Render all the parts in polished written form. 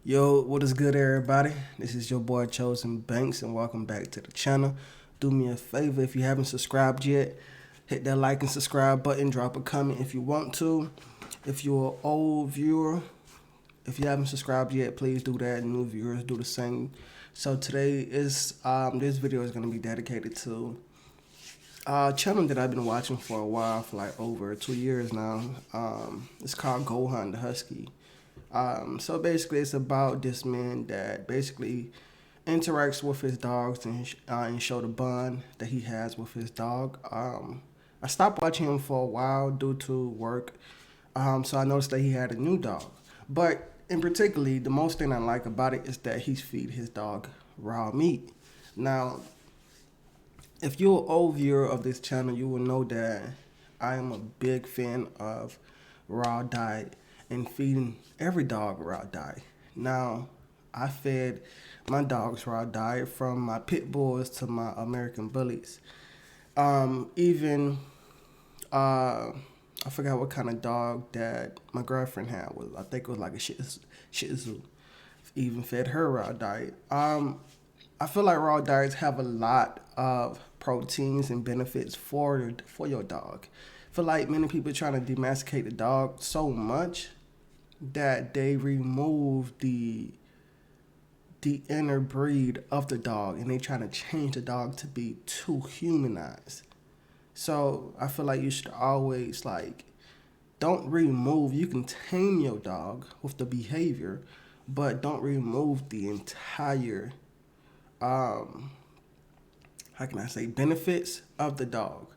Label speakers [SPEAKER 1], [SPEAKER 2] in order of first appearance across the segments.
[SPEAKER 1] Yo, what is good, everybody? This is your boy Chosen Banks, and welcome back to the channel. Do me a favor, if you haven't subscribed yet, hit that like and subscribe button, drop a comment if you want to. If you're an old viewer, if you haven't subscribed yet, please do that. New viewers do the same. So today is this video is going to be dedicated to a channel that I've been watching for a while, for like over 2 years now. It's called Go Hunt the Husky. So basically it's about this man that basically interacts with his dogs and show the bond that he has with his dog. I stopped watching him for a while due to work. So I noticed that he had a new dog. But in particularly, the most thing I like about it is that he's feed his dog raw meat. Now, if you're an old viewer of this channel, you will know that I am a big fan of raw diet and feeding every dog raw diet. Now, I fed my dogs raw diet, from my Pitbulls to my American Bullies. I forgot what kind of dog that my girlfriend had. I think it was like a Shih Tzu. Even fed her raw diet. I feel like raw diets have a lot of proteins and benefits for your dog. I feel like many people trying to demasticate the dog so much that they remove the inner breed of the dog, and they trying to change the dog to be too humanized. So I feel like you should always don't remove. You can tame your dog with the behavior, but don't remove the entire how can I say, benefits of the dog.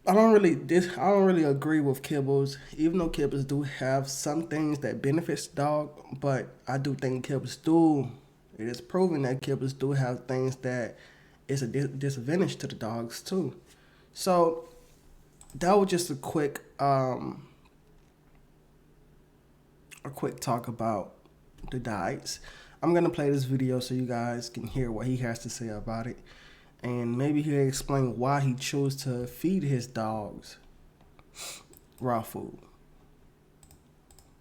[SPEAKER 1] I don't really agree with kibbles, even though kibbles do have some things that benefits the dog, but I do think it is proven that kibbles do have things that is a disadvantage to the dogs too. So that was just a quick talk about the diets. I'm gonna play this video so you guys can hear what he has to say about it. And maybe he'll explain why he chose to feed his dogs raw food.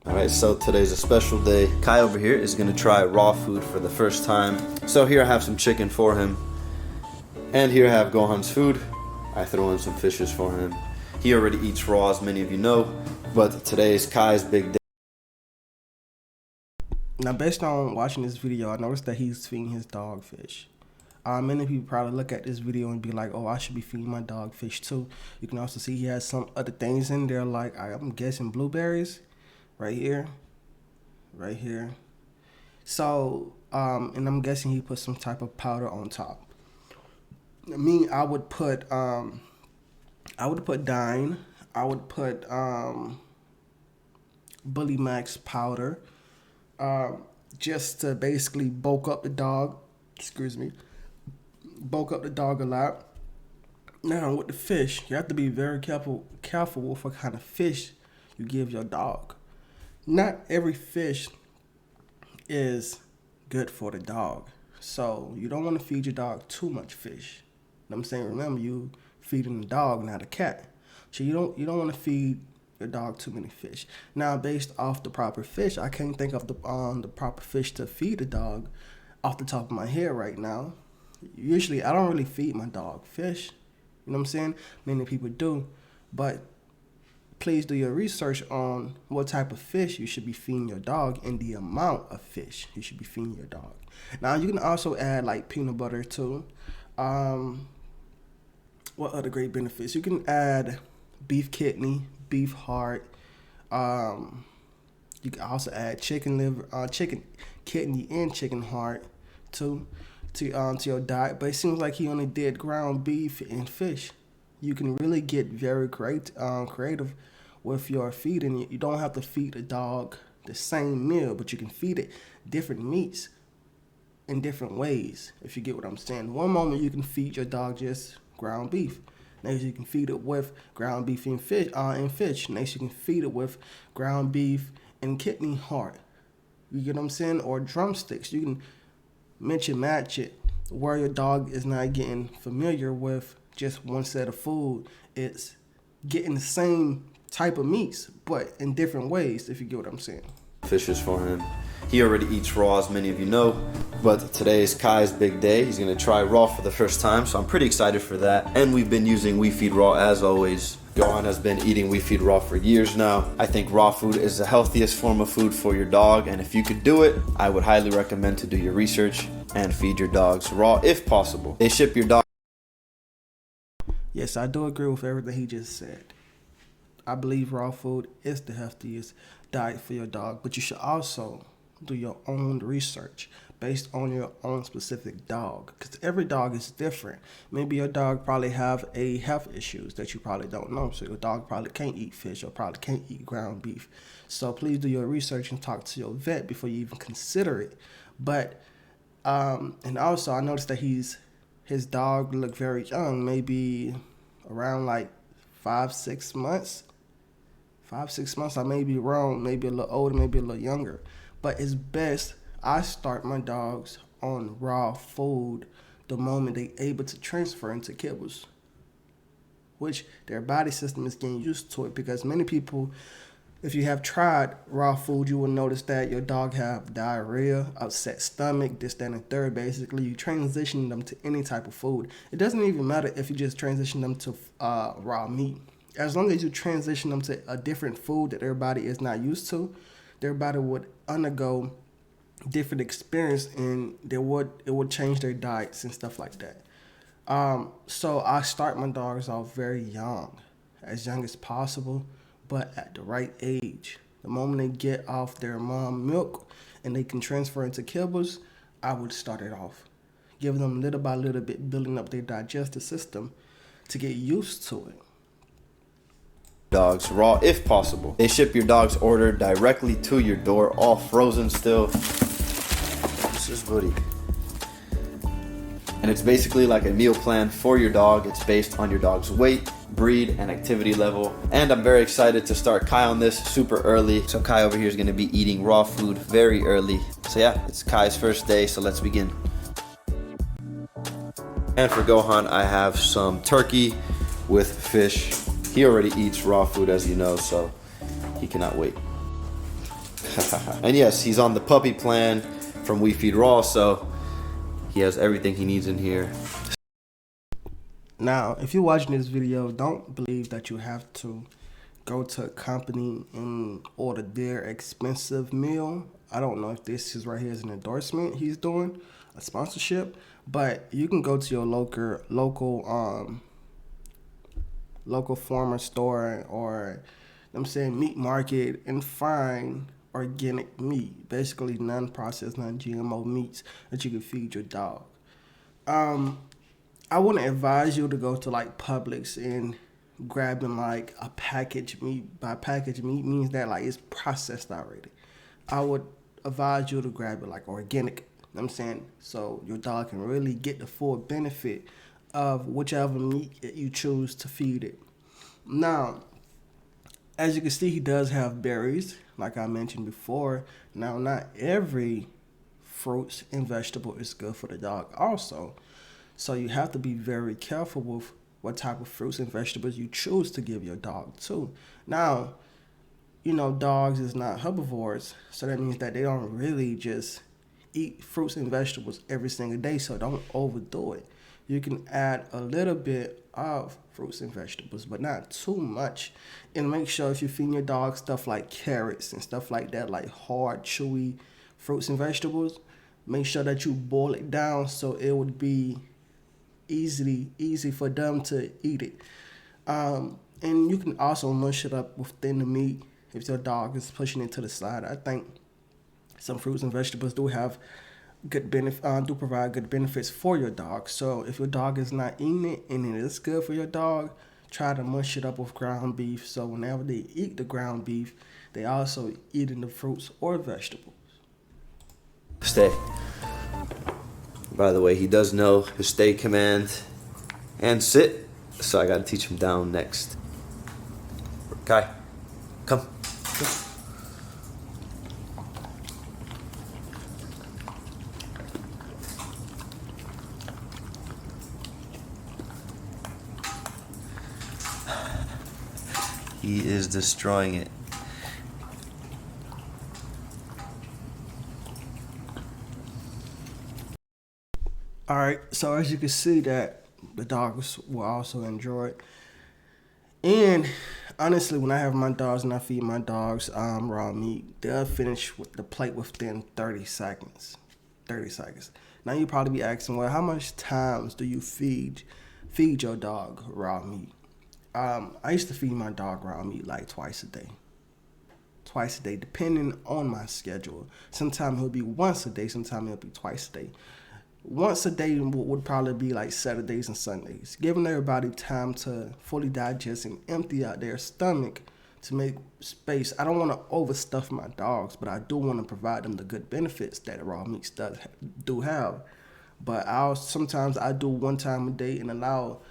[SPEAKER 2] Alright, so today's a special day. Kai over here is going to try raw food for the first time. So here I have some chicken for him. And here I have Gohan's food. I throw in some fishes for him. He already eats raw, as many of you know. But today is Kai's big day.
[SPEAKER 1] Now, based on watching this video, I noticed that he's feeding his dog fish. Many people probably look at this video and be like, oh, I should be feeding my dog fish too. You can also see he has some other things in there, like I'm guessing blueberries right here. So, and I'm guessing he put some type of powder on top. Me, I would put Dine. I would put Bully Max powder, just to basically bulk up the dog. Bulk up the dog a lot. Now with the fish, you have to be very careful with what kind of fish you give your dog. Not every fish is good for the dog, so you don't want to feed your dog too much fish. You know what I'm saying? Remember, you feeding the dog, not a cat. So you don't want to feed your dog too many fish. Now, based off the proper fish, I can't think of the proper fish to feed the dog off the top of my head right now. Usually, I don't really feed my dog fish. You know what I'm saying? Many people do. But please do your research on what type of fish you should be feeding your dog and the amount of fish you should be feeding your dog. Now, you can also add like peanut butter too. What other great benefits? You can add beef kidney, beef heart. You can also add chicken liver, chicken kidney, and chicken heart too. To your diet, but it seems like he only did ground beef and fish. You can really get very creative with your feeding. You don't have to feed a dog the same meal, but you can feed it different meats in different ways, if you get what I'm saying. One moment you can feed your dog just ground beef. Next you can feed it with ground beef and fish. Next you can feed it with ground beef and kidney heart. You get what I'm saying? Or drumsticks. You can match it where your dog is not getting familiar with just one set of food. It's getting the same type of meats, but in different ways, if you get what I'm saying.
[SPEAKER 2] fishes for him. He already eats raw, as many of you know, but today is Kai's big day. He's gonna try raw for the first time, so I'm pretty excited for that. And we've been using We Feed Raw as always. Gohan has been eating We Feed Raw for years now. I think raw food is the healthiest form of food for your dog, and if you could do it, I would highly recommend to do your research and feed your dogs raw if possible. They ship your dog.
[SPEAKER 1] Yes, I do agree with everything he just said. I believe raw food is the healthiest diet for your dog, but you should also do your own research based on your own specific dog, because every dog is different. Maybe your dog probably have a health issues that you probably don't know, so your dog probably can't eat fish or probably can't eat ground beef. So please do your research and talk to your vet before you even consider it. But and also I noticed that his dog looked very young, maybe around like 5-6 months. 5-6 months, I may be wrong, maybe a little older, maybe a little younger. But it's best I start my dogs on raw food the moment they able to transfer into kibbles, which their body system is getting used to it. Because many people, if you have tried raw food, you will notice that your dog have diarrhea, upset stomach, this, that, and third. Basically, you transition them to any type of food. It doesn't even matter if you just transition them to raw meat. As long as you transition them to a different food that their body is not used to, their body would undergo different experience, and it would change their diets and stuff like that. So I start my dogs off very young, as young as possible, but at the right age. The moment they get off their mom milk and they can transfer into kibbles, I would start it off, give them little by little bit, building up their digestive system to get used to it.
[SPEAKER 2] Dogs raw if possible. They ship your dog's order directly to your door, all frozen still. This is Woody. And it's basically like a meal plan for your dog. It's based on your dog's weight, breed, and activity level. And I'm very excited to start Kai on this super early. So Kai over here is gonna be eating raw food very early. So yeah, it's Kai's first day, so let's begin. And for Gohan, I have some turkey with fish. He already eats raw food, as you know, so he cannot wait. And yes, he's on the puppy plan from We Feed Raw, so he has everything he needs in here.
[SPEAKER 1] Now, if you're watching this video, don't believe that you have to go to a company and order their expensive meal. I don't know if this is right here is an endorsement he's doing, a sponsorship, but you can go to your local farmer store or meat market and find organic meat, basically non-processed, non-GMO meats that you can feed your dog. I wouldn't advise you to go to like Publix and grabbing like a packaged meat. By packaged meat means that like it's processed already. I would advise you to grab it like organic, so your dog can really get the full benefit of whichever meat you choose to feed it. Now, as you can see, he does have berries, like I mentioned before. Now, not every fruits and vegetable is good for the dog also. So you have to be very careful with what type of fruits and vegetables you choose to give your dog too. Now, dogs is not herbivores, so that means that they don't really just eat fruits and vegetables every single day, so don't overdo it. You can add a little bit of fruits and vegetables, but not too much. And make sure if you're feeding your dog stuff like carrots and stuff like that, like hard, chewy fruits and vegetables, make sure that you boil it down so it would be easy for them to eat it. And you can also mush it up within the meat if your dog is pushing it to the side. I think some fruits and vegetables do have do provide good benefits for your dog. So if your dog is not eating it and it is good for your dog, try to mush it up with ground beef. So whenever they eat the ground beef, they also eating the fruits or vegetables.
[SPEAKER 2] Stay. By the way, he does know his stay command and sit, so I gotta teach him down next. Kai, come. He is destroying it.
[SPEAKER 1] All right, so as you can see that the dogs will also enjoy it. And honestly, when I have my dogs and I feed my dogs raw meat, they'll finish with the plate within 30 seconds. 30 seconds. Now you probably be asking, well, how much times do you feed your dog raw meat? I used to feed my dog raw meat like twice a day. Twice a day, depending on my schedule. Sometimes it'll be once a day, sometimes it'll be twice a day. Once a day would probably be like Saturdays and Sundays, giving everybody time to fully digest and empty out their stomach to make space. I don't want to overstuff my dogs, but I do want to provide them the good benefits that raw meat do have. But sometimes I do one time a day and allow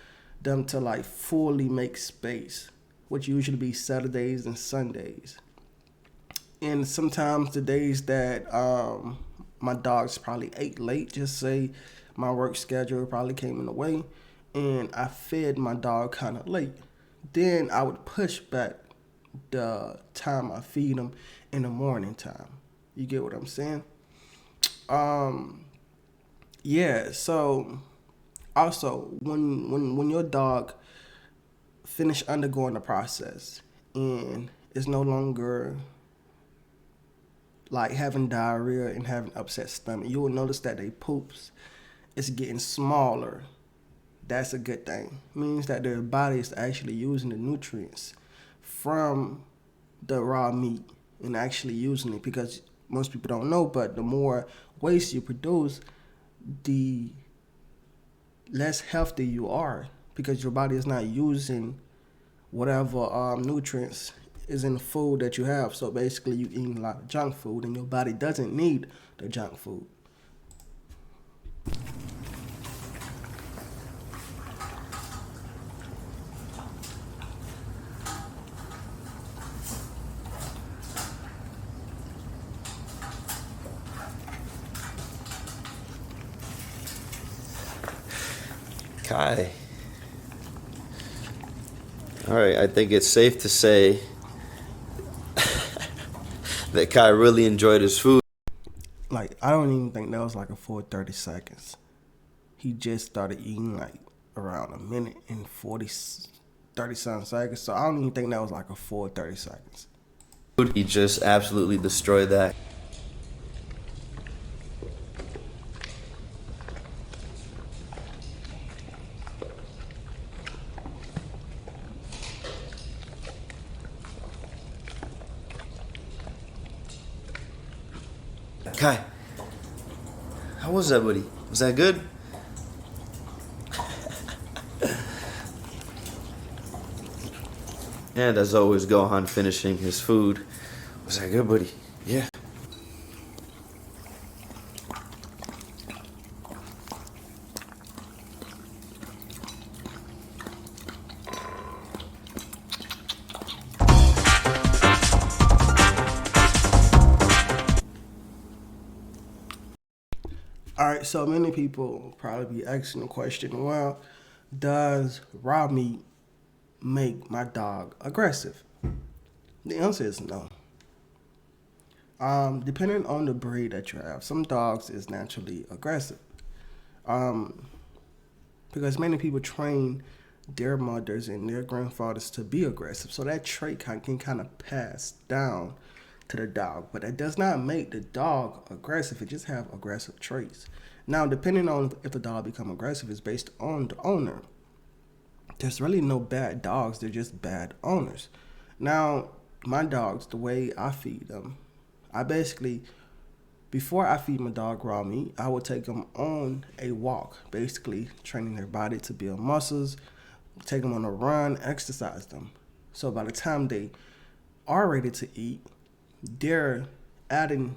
[SPEAKER 1] them to like fully make space, which usually be Saturdays and Sundays. And sometimes the days that my dogs probably ate late, just say my work schedule probably came in the way, and I fed my dog kind of late, then I would push back the time I feed them in the morning time. You get what I'm saying? Yeah, so also when your dog finish undergoing the process and is no longer like having diarrhea and having upset stomach, you will notice that they poops is getting smaller. That's a good thing. It means that their body is actually using the nutrients from the raw meat and actually using it, because most people don't know, but the more waste you produce, the less healthy you are, because your body is not using whatever nutrients is in the food that you have. So basically you eating a lot of junk food and your body doesn't need the junk food.
[SPEAKER 2] Kai. All right, I think it's safe to say that Kai really enjoyed his food.
[SPEAKER 1] Like, I don't even think that was like a full 30 seconds. He just started eating like around a minute and 30-something seconds. So I don't even think that was like a full 30 seconds.
[SPEAKER 2] He just absolutely destroyed that. Kai, how was that, buddy? Was that good? And as always, Gohan finishing his food. Was that good, buddy? Yeah.
[SPEAKER 1] All right, so many people probably be asking the question, well, does raw meat make my dog aggressive? The answer is no. Depending on the breed that you have, some dogs is naturally aggressive. Because many people train their mothers and their grandfathers to be aggressive, so that trait can kind of pass down to the dog, but that does not make the dog aggressive. It just have aggressive traits. Now, depending on if the dog become aggressive is based on the owner. There's really no bad dogs, they're just bad owners. Now, my dogs, the way I feed them, I basically, before I feed my dog raw meat, I will take them on a walk, basically training their body to build muscles, take them on a run, exercise them. So by the time they are ready to eat, they're adding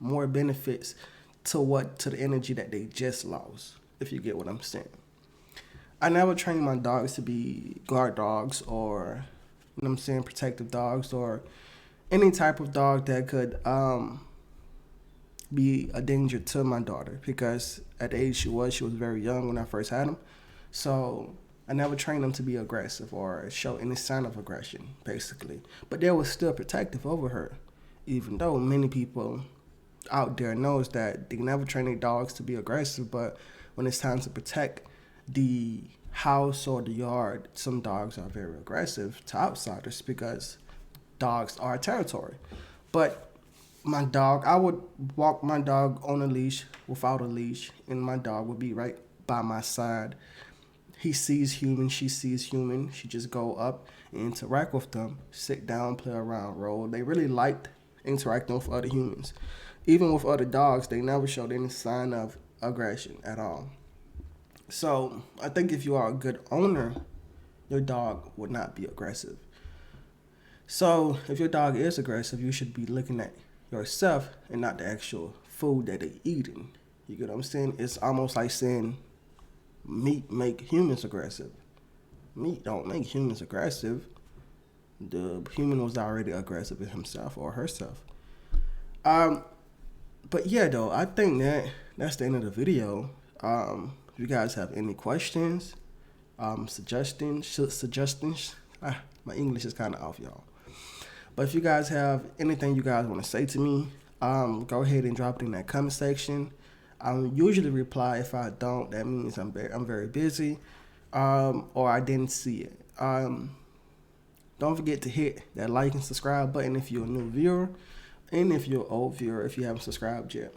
[SPEAKER 1] more benefits to the energy that they just lost, if you get what I'm saying. I never train my dogs to be guard dogs or, you know what I'm saying, protective dogs or any type of dog that could be a danger to my daughter, because at the age she was very young when I first had them. So I never trained them to be aggressive or show any sign of aggression, basically. But they were still protective over her, even though many people out there knows that they never train their dogs to be aggressive. But when it's time to protect the house or the yard, some dogs are very aggressive to outsiders because dogs are territory. But my dog, I would walk my dog on a leash, without a leash, and my dog would be right by my side. He sees human, she sees human. She just go up and interact with them, sit down, play around, roll. They really liked interacting with other humans. Even with other dogs, they never showed any sign of aggression at all. So I think if you are a good owner, your dog would not be aggressive. So if your dog is aggressive, you should be looking at yourself and not the actual food that they're eating. You get what I'm saying? It's almost like saying meat make humans aggressive. Meat don't make humans aggressive. The human was already aggressive in himself or herself. But yeah, though, I think that's the end of the video. If you guys have any questions, suggestions, my English is kind of off, y'all. But if you guys have anything you guys want to say to me, go ahead and drop it in that comment section. I usually reply. If I don't, that means I'm very busy, or I didn't see it. Don't forget to hit that like and subscribe button if you're a new viewer, and if you're an old viewer if you haven't subscribed yet.